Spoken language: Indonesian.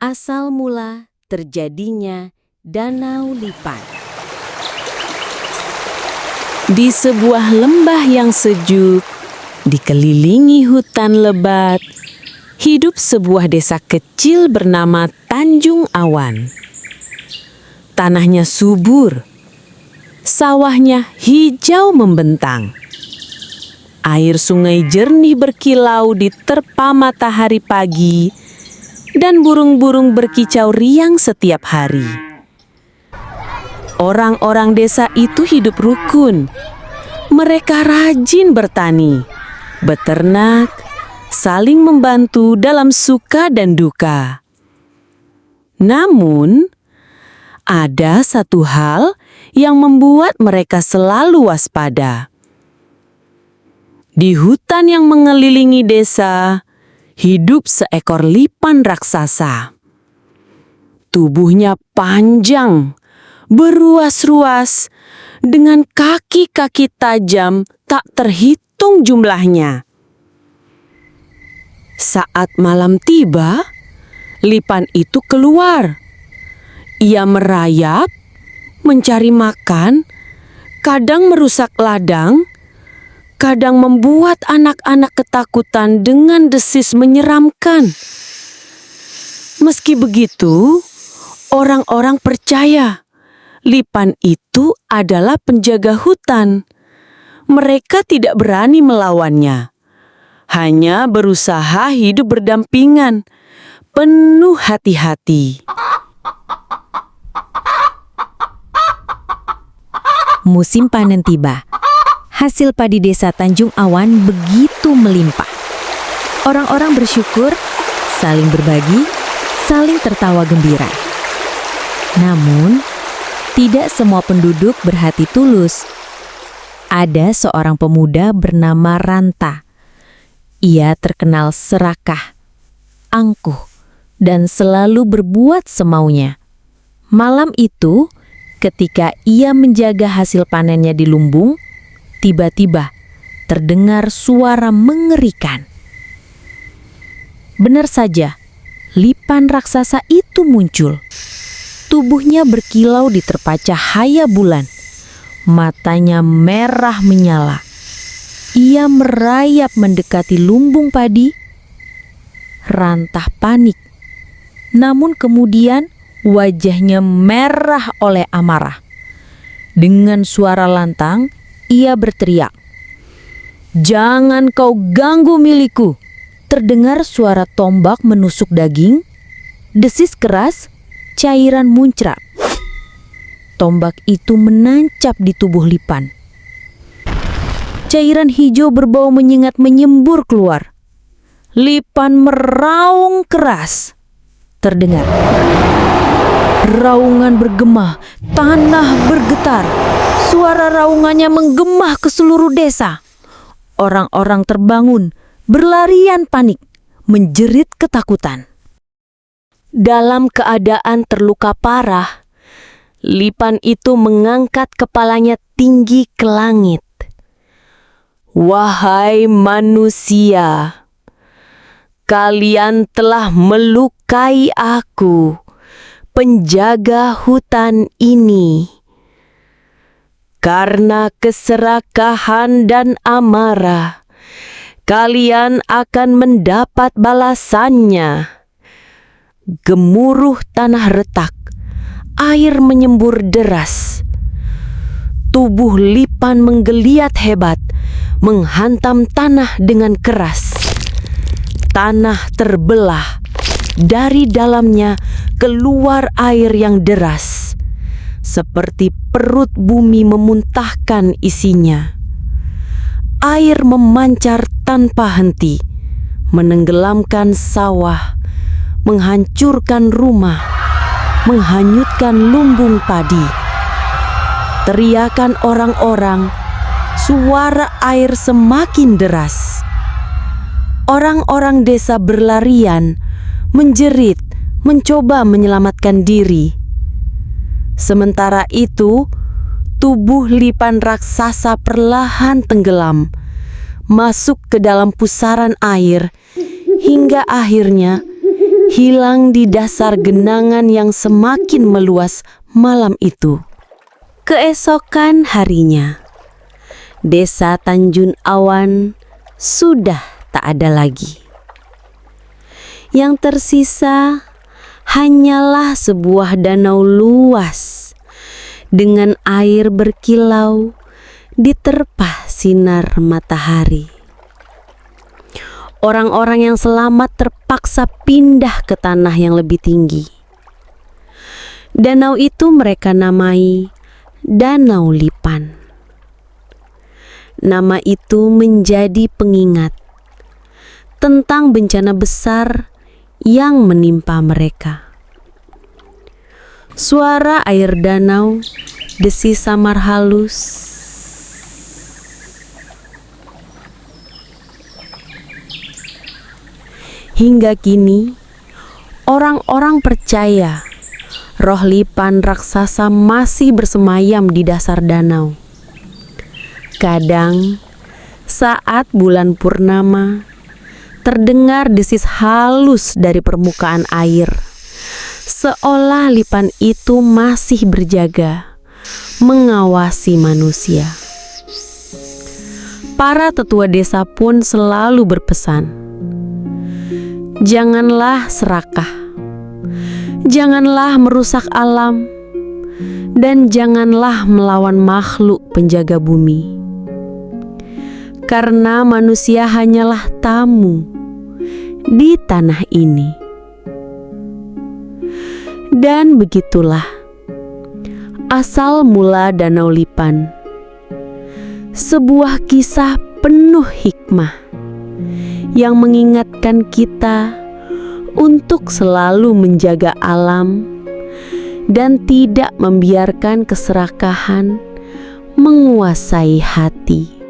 Asal mula terjadinya Danau Lipan. Di sebuah lembah yang sejuk, dikelilingi hutan lebat, hidup sebuah desa kecil bernama Tanjung Awan. Tanahnya subur, sawahnya hijau membentang. Air sungai jernih berkilau di terpa matahari pagi, dan burung-burung berkicau riang setiap hari. Orang-orang desa itu hidup rukun. Mereka rajin bertani, beternak, saling membantu dalam suka dan duka. Namun, ada satu hal yang membuat mereka selalu waspada. Di hutan yang mengelilingi desa, hidup seekor lipan raksasa. Tubuhnya panjang, beruas-ruas, dengan kaki-kaki tajam tak terhitung jumlahnya. Saat malam tiba, lipan itu keluar. Ia merayap, mencari makan, kadang merusak ladang, kadang membuat anak-anak ketakutan dengan desis menyeramkan. Meski begitu, orang-orang percaya lipan itu adalah penjaga hutan. Mereka tidak berani melawannya, hanya berusaha hidup berdampingan, penuh hati-hati. Musim panen tiba. Hasil padi desa Tanjung Awan begitu melimpah. Orang-orang bersyukur, saling berbagi, saling tertawa gembira. Namun, tidak semua penduduk berhati tulus. Ada seorang pemuda bernama Ranta. Ia terkenal serakah, angkuh, dan selalu berbuat semaunya. Malam itu, ketika ia menjaga hasil panennya di lumbung, tiba-tiba terdengar suara mengerikan. Benar saja, lipan raksasa itu muncul. Tubuhnya berkilau di terpa cahaya bulan. Matanya merah menyala. Ia merayap mendekati lumbung padi. Rantah panik. Namun kemudian wajahnya merah oleh amarah. Dengan suara lantang, ia berteriak, "Jangan kau ganggu milikku!" Terdengar suara tombak menusuk daging, desis keras, cairan muncrat. Tombak itu menancap di tubuh lipan. Cairan hijau berbau menyengat menyembur keluar. Lipan meraung keras. Terdengar raungan bergema, tanah bergetar. Suara raungannya menggema ke seluruh desa. Orang-orang terbangun, berlarian panik, menjerit ketakutan. Dalam keadaan terluka parah, lipan itu mengangkat kepalanya tinggi ke langit. "Wahai manusia, kalian telah melukai aku, penjaga hutan ini. Karena keserakahan dan amarah, kalian akan mendapat balasannya." Gemuruh tanah retak, air menyembur deras. Tubuh lipan menggeliat hebat, menghantam tanah dengan keras. Tanah terbelah, dari dalamnya keluar air yang deras, seperti perut bumi memuntahkan isinya. Air memancar tanpa henti, menenggelamkan sawah, menghancurkan rumah, menghanyutkan lumbung padi. Teriakan orang-orang, suara air semakin deras. Orang-orang desa berlarian, menjerit, mencoba menyelamatkan diri. Sementara itu, tubuh lipan raksasa perlahan tenggelam, masuk ke dalam pusaran air, hingga akhirnya hilang di dasar genangan yang semakin meluas malam itu. Keesokan harinya, desa Tanjung Awan sudah tak ada lagi. Yang tersisa hanyalah sebuah danau luas dengan air berkilau diterpa sinar matahari. Orang-orang yang selamat terpaksa pindah ke tanah yang lebih tinggi. Danau itu mereka namai Danau Lipan. Nama itu menjadi pengingat tentang bencana besar yang menimpa mereka. Suara air danau desi samar halus. Hingga kini, orang-orang percaya roh Lipan raksasa masih bersemayam di dasar danau. Kadang, saat bulan purnama, terdengar desis halus dari permukaan air, seolah Lipan itu masih berjaga, mengawasi manusia. Para tetua desa pun selalu berpesan, janganlah serakah, janganlah merusak alam, dan janganlah melawan makhluk penjaga bumi. Karena manusia hanyalah tamu di tanah ini. Dan begitulah asal mula Danau Lipan, sebuah kisah penuh hikmah yang mengingatkan kita untuk selalu menjaga alam dan tidak membiarkan keserakahan menguasai hati.